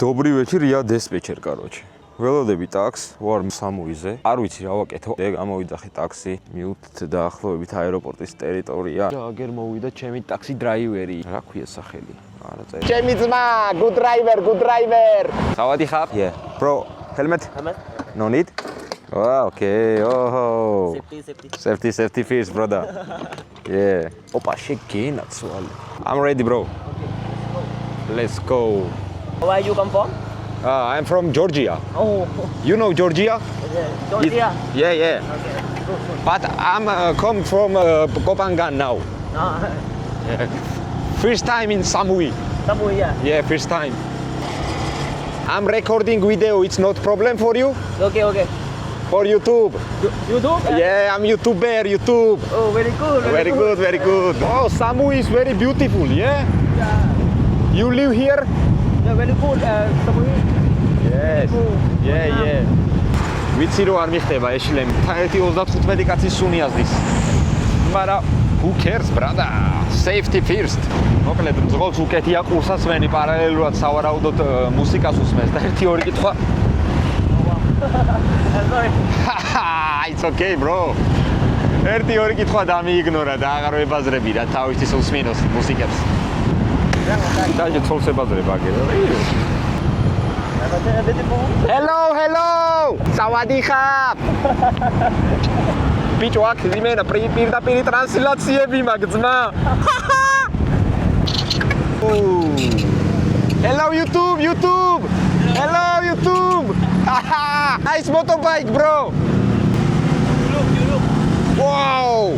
Добрый вечер, я диспетчер, короче. ველოდები ტაქს, ვარ სამუიზე. არ ვიცი რა ვაკეთო. ეგ ამოვიძახე ტაქსი, მივუთ დაახლოებით აეროპორტის ტერიტორია. აგერ მოვიდა ჩემი ტაქსი დრაივერი. რა ქვია სახელი? არა წერია. ჩემი ძმა, good driver. Sawadee khap. Yeah. Bro, helmet? No need? Oh, okay. Oh. Safety first, brother. Yeah. Opa, shekina tswali. I'm ready, bro. Let's go. Where you come from? I'm from Georgia. Oh, You know Georgia? Georgia. Yeah. Okay. But I'm come from Kopangan now. First time in Samui. Samui, yeah. Yeah, first time. I'm recording video. It's not problem for you? Okay. For YouTube. YouTube? Yeah, I'm YouTuber. YouTube. Oh, very good. Very good. Oh, Samui is very beautiful. Yeah. You live here? Yeah, very good. Samui. Yes. Yeah. ვიცი რომ არ მიხდება ეშლემი. 1.35 კაცის სუნი აზდის. მაგრამ who cares, brother? Safety first. მოკლედ მძღოლს უკეთია ყურსასმენი პარალელურად სავარაუდოდ მუსიკას უსმენს და 1-2 კითხვა. Sorry. It's okay, bro. 1-2 კითხვა დამიიგნორა და აღარ ვებაზრები რა თავისთვის უსმინოს მუსიკებს. დაჟე თოლს ებაზრებ აგერ. Hello. Sawadee khap. Bicho აქ იმენა პირდაპირ ტრანსლაციები მაგძმა. Hello YouTube. Hello YouTube. Nice motorbike, bro. You look. Wow.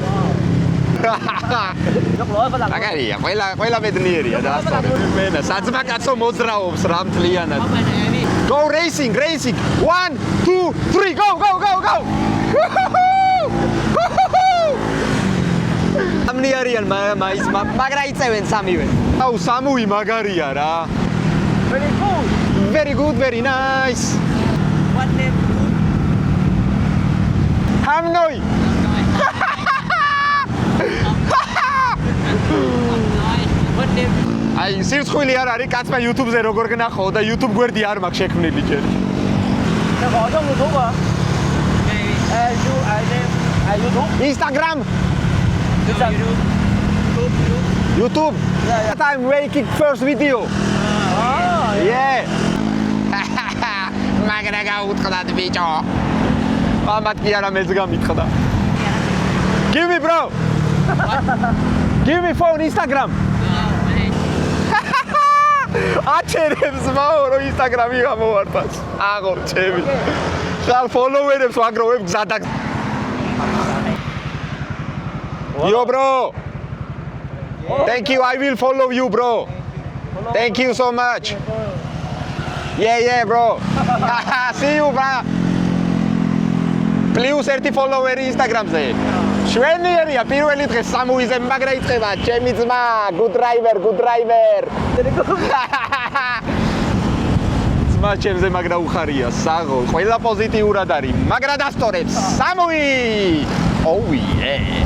Look, look. აგარია, ყველა ბედნიერია და ასწორე. იმენა საძმა კაცო მოძრაობს რა მთლიანად. Go racing. 1, 2, 3, go. ამნი არიან მაის მაგრა იწევენ სამივე. აუ სამუი მაგარია რა. Very good. Very nice. What name? Hamnoi. What name? აი სირცხვილი არ არის კაცმა YouTube-ზე როგორ გნახო და YouTube გვერდი არ მაქვს შექმნილი ჯერ. The bottom YouTube. YouTube. Instagram, YouTube. Yeah. I'm making first video. Yeah. მაგრამ გაუთხრათ ბიჭო. ამათ კი არა მეც გამითხრა. Give me, bro. Give me phone, Instagram. აჩერებს მაო Instagram-ი გამოვარტას. აღო ჩემი. ხალ follower-ებს ვაგროვებ გზადაგ. Yo, bro. Thank you. I will follow you, bro. Thank you so much. Yeah, bro. See you, bro. Please 30 follower Instagram-ზე. შვენიერია პირველი დღე სამუიზე მაგრა იწება ჩემი ძმა, good driver. ძმა ჩემზე მაგრა უხარია, საღო, ყველა პოზიტიურად არის, მაგრა დასწორებს. სამუი! Oh yeah.